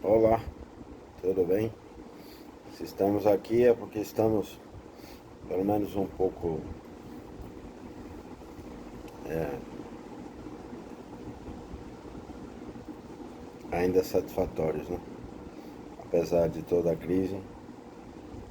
Olá, tudo bem? Se estamos aqui é porque estamos, pelo menos um pouco, ainda satisfatórios, né? Apesar de toda a crise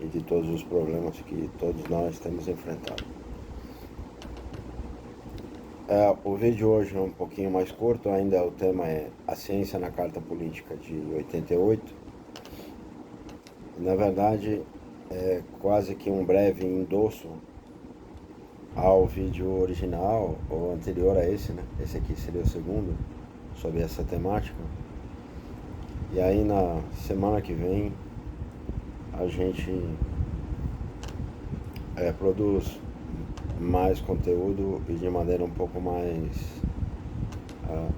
e de todos os problemas que todos nós temos enfrentado. O vídeo de hoje é um pouquinho mais curto, ainda o tema é a ciência na Carta Política de 88. Na verdade, é quase que um breve endosso ao vídeo original, ou anterior a esse, né? Esse aqui seria o segundo, sobre essa temática. E aí na semana que vem a gente produz mais conteúdo e de maneira um pouco mais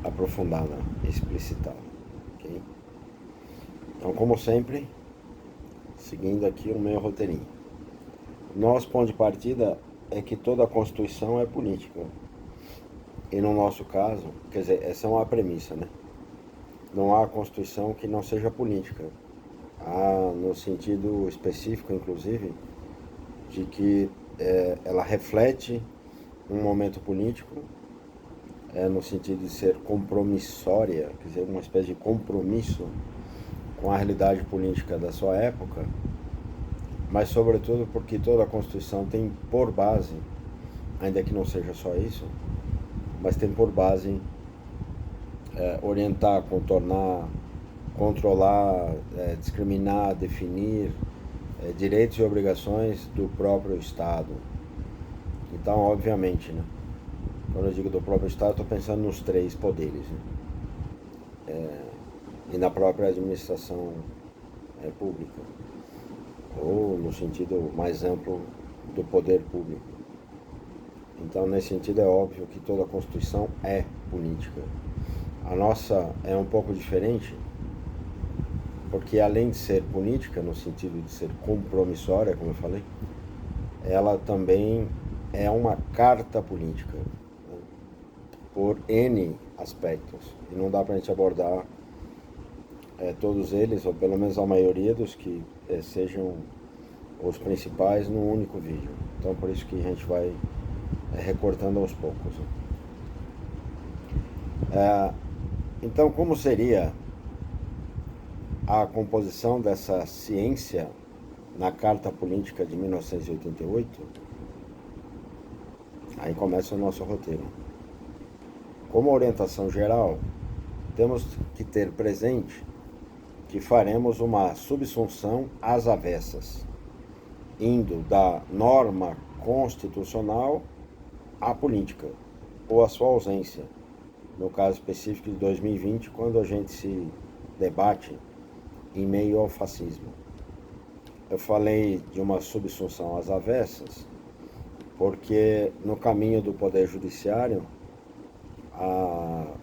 aprofundada, explicitada, ok? Então, como sempre, seguindo aqui o meu roteirinho. Nosso ponto de partida é que toda a Constituição é política. E no nosso caso, quer dizer, essa é uma premissa, né? Não há Constituição que não seja política. Há, no sentido específico, inclusive, de que ela reflete um momento político, no sentido de ser compromissória, quer dizer, uma espécie de compromisso com a realidade política da sua época, mas sobretudo porque toda a Constituição tem por base, ainda que não seja só isso, mas tem por base orientar, contornar, controlar, discriminar, definir direitos e obrigações do próprio Estado. Então, obviamente, né? Quando eu digo do próprio Estado, estou pensando nos três poderes, né? E na própria administração pública, ou no sentido mais amplo do poder público. Então, nesse sentido, é óbvio que toda a Constituição é política. A nossa é um pouco diferente, porque além de ser política, no sentido de ser compromissória, como eu falei, ela também é uma carta política, né? Por N aspectos. E não dá para a gente abordar todos eles, ou pelo menos a maioria dos que sejam os principais, num único vídeo. Então, por isso que a gente vai recortando aos poucos. Então, como seria a composição dessa ciência na Carta Política de 1988? Aí começa o nosso roteiro. Como orientação geral, temos que ter presente que faremos uma subsunção às avessas, indo da norma constitucional à política, ou à sua ausência, no caso específico de 2020, quando a gente se debate em meio ao fascismo. Eu falei de uma subsunção às avessas, porque no caminho do Poder Judiciário,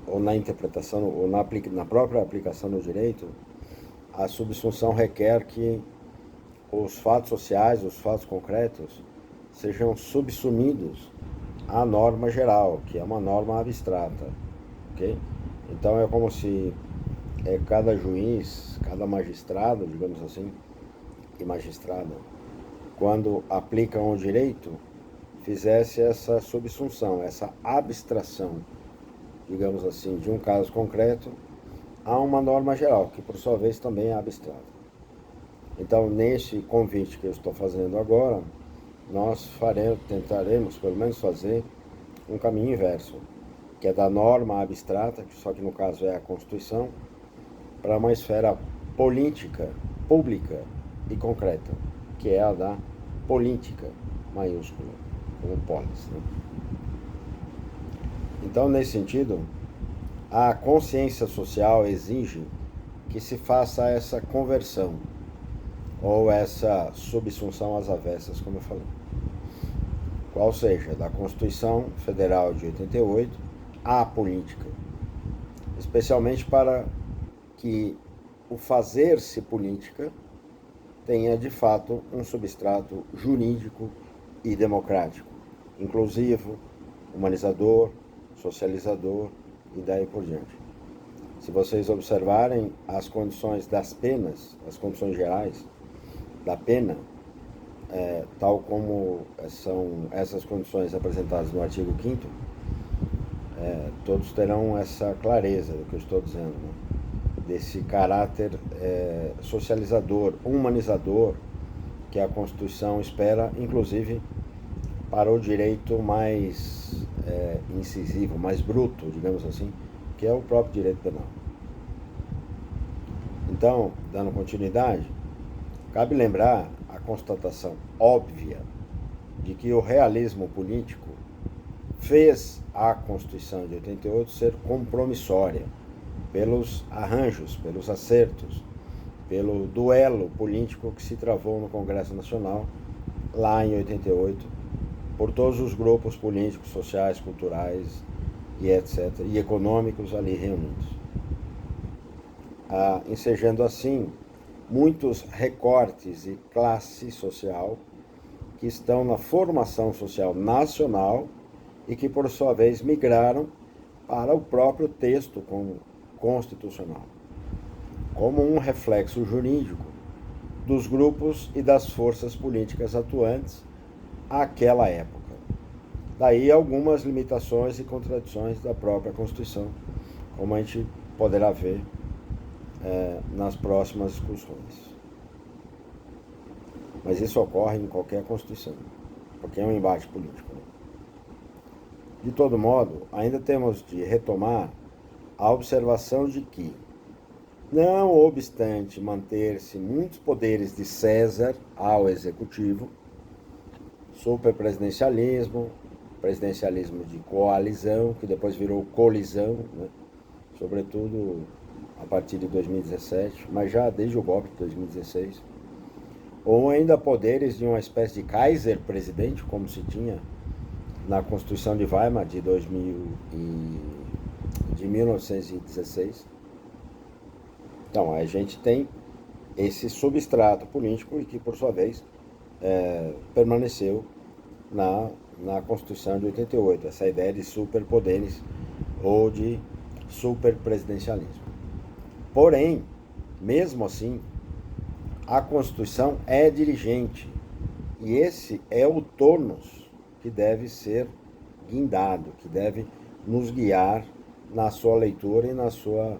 ou na interpretação, ou na própria aplicação do direito, a subsunção requer que os fatos sociais, os fatos concretos, sejam subsumidos à norma geral, que é uma norma abstrata, ok? Então é como se cada juiz, cada magistrado, digamos assim, e magistrada, quando aplicam o direito, fizesse essa subsunção, essa abstração, digamos assim, de um caso concreto a uma norma geral, que por sua vez também é abstrata. Então, nesse convite que eu estou fazendo agora, nós tentaremos pelo menos fazer um caminho inverso, que é da norma abstrata, só que no caso é a Constituição, para uma esfera política, pública e concreta, que é a da política maiúscula, como polis, né? Então, nesse sentido, a consciência social exige que se faça essa conversão, ou essa subsunção às avessas, como eu falei. Qual seja, da Constituição Federal de 88 à política, especialmente para que o fazer-se política tenha de fato um substrato jurídico e democrático, inclusivo, humanizador, socializador e daí por diante. Se vocês observarem as condições das penas, as condições gerais da pena, tal como são essas condições apresentadas no artigo 5º, todos terão essa clareza do que eu estou dizendo, né? Desse caráter socializador, humanizador, que a Constituição espera, inclusive, para o direito mais incisivo, mais bruto, digamos assim, que é o próprio direito penal. Então, dando continuidade, cabe lembrar a constatação óbvia de que o realismo político fez a Constituição de 88 ser compromissória pelos arranjos, pelos acertos, pelo duelo político que se travou no Congresso Nacional lá em 88, por todos os grupos políticos, sociais, culturais e etc., e econômicos ali reunidos. Ensejando assim muitos recortes de classe social que estão na formação social nacional e que, por sua vez, migraram para o próprio texto constitucional, como um reflexo jurídico dos grupos e das forças políticas atuantes àquela época. Daí algumas limitações e contradições da própria Constituição, como a gente poderá ver nas próximas discussões. Mas isso ocorre em qualquer Constituição, porque é um embate político. De todo modo, ainda temos de retomar a observação de que, não obstante manter-se muitos poderes de César ao Executivo, superpresidencialismo, presidencialismo de coalizão, que depois virou colisão, né? Sobretudo a partir de 2017, mas já desde o golpe de 2016, ou ainda poderes de uma espécie de Kaiser presidente, como se tinha na Constituição de Weimar de 1916. Então, a gente tem esse substrato político e que, por sua vez, permaneceu na Constituição de 88, essa ideia de superpoderes ou de superpresidencialismo. Porém, mesmo assim, a Constituição é dirigente e esse é o tônus que deve ser guindado, que deve nos guiar na sua leitura e na sua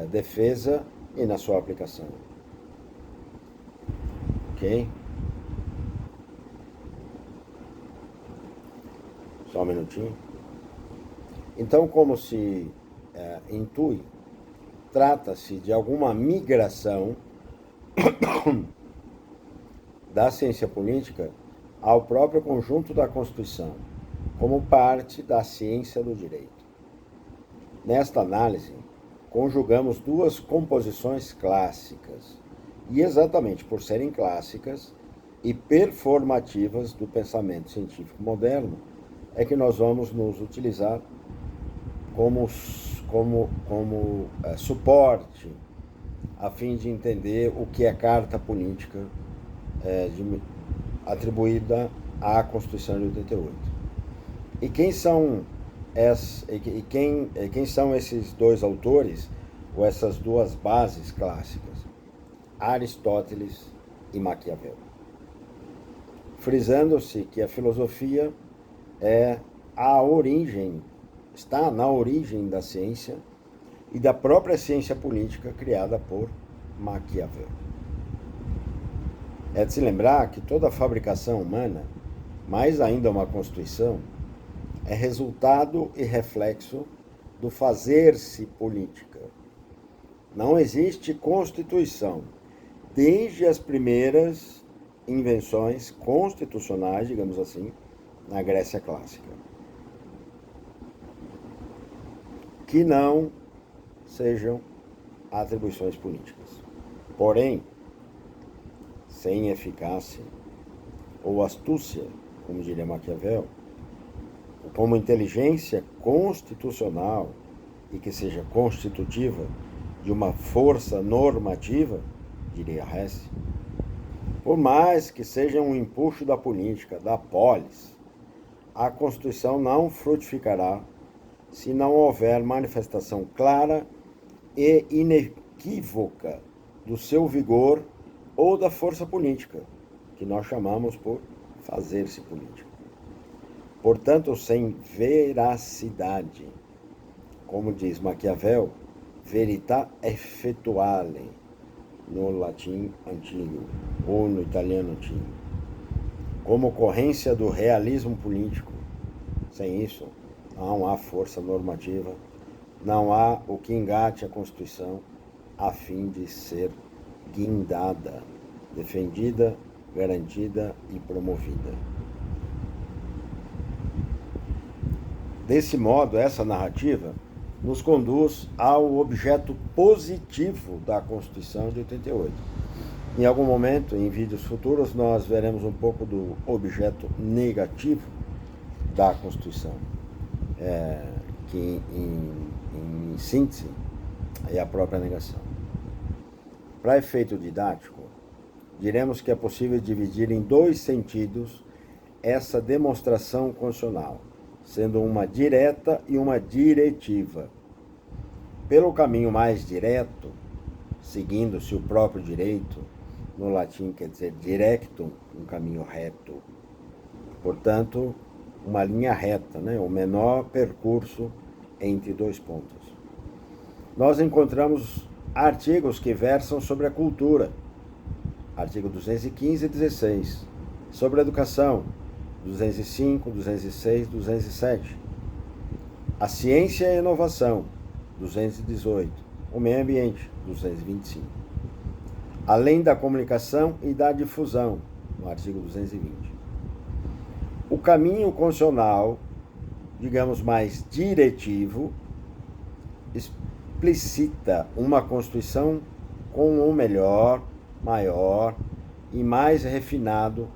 defesa e na sua aplicação. Ok? Só um minutinho. Então, como se intui, trata-se de alguma migração da ciência política ao próprio conjunto da Constituição, como parte da ciência do direito. Nesta análise, conjugamos duas composições clássicas, e exatamente por serem clássicas e performativas do pensamento científico moderno, é que nós vamos nos utilizar como suporte a fim de entender o que é carta política atribuída à Constituição de 88. E quem são esses dois autores, ou essas duas bases clássicas? Aristóteles e Maquiavel. Frisando-se que a filosofia está na origem da ciência e da própria ciência política criada por Maquiavel. É de se lembrar que toda a fabricação humana, mais ainda uma Constituição, é resultado e reflexo do fazer-se política. Não existe Constituição desde as primeiras invenções constitucionais, digamos assim, na Grécia clássica, que não sejam atribuições políticas. Porém, sem eficácia ou astúcia, como diria Maquiavel, como inteligência constitucional e que seja constitutiva de uma força normativa, diria Hesse, por mais que seja um empuxo da política, da polis, a Constituição não frutificará se não houver manifestação clara e inequívoca do seu vigor ou da força política, que nós chamamos por fazer-se política. Portanto, sem veracidade, como diz Maquiavel, veritas effettuale, no latim antigo, ou no italiano antigo, como ocorrência do realismo político. Sem isso, não há força normativa, não há o que engate a Constituição a fim de ser guindada, defendida, garantida e promovida. Desse modo, essa narrativa nos conduz ao objeto positivo da Constituição de 88. Em algum momento, em vídeos futuros, nós veremos um pouco do objeto negativo da Constituição, que, em síntese, é a própria negação. Para efeito didático, diremos que é possível dividir em dois sentidos essa demonstração constitucional, sendo uma direta e uma diretiva. Pelo caminho mais direto, seguindo-se o próprio direito, no latim quer dizer directum, um caminho reto. Portanto, uma linha reta, o menor percurso entre dois pontos. Nós encontramos artigos que versam sobre a cultura, artigo 215 e 16, sobre a educação, 205, 206, 207, a ciência e a inovação, 218, o meio ambiente, 225, além da comunicação e da difusão, no artigo 220. O caminho constitucional, digamos mais diretivo, explicita uma Constituição com um melhor, maior e mais refinado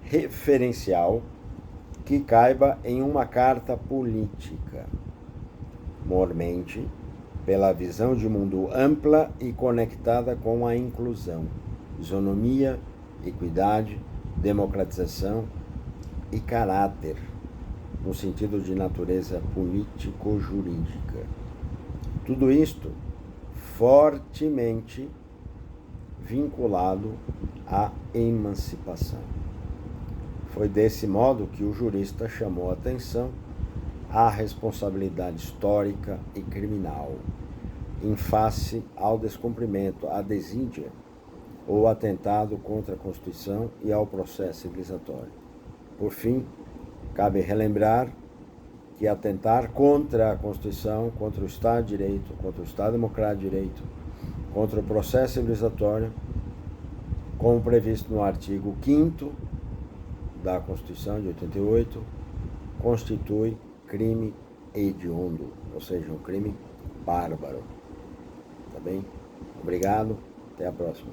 referencial que caiba em uma carta política, mormente pela visão de mundo ampla e conectada com a inclusão, isonomia, equidade, democratização e caráter, no sentido de natureza político-jurídica. Tudo isto fortemente vinculado à emancipação. Foi desse modo que o jurista chamou a atenção à responsabilidade histórica e criminal, em face ao descumprimento, à desídia ou atentado contra a Constituição e ao processo civilizatório. Por fim, cabe relembrar que atentar contra a Constituição, contra o Estado de Direito, contra o Estado Democrático de Direito, contra o processo civilizatório, como previsto no artigo 5º da Constituição de 88, constitui crime hediondo, ou seja, um crime bárbaro. Tá bem? Obrigado, até a próxima.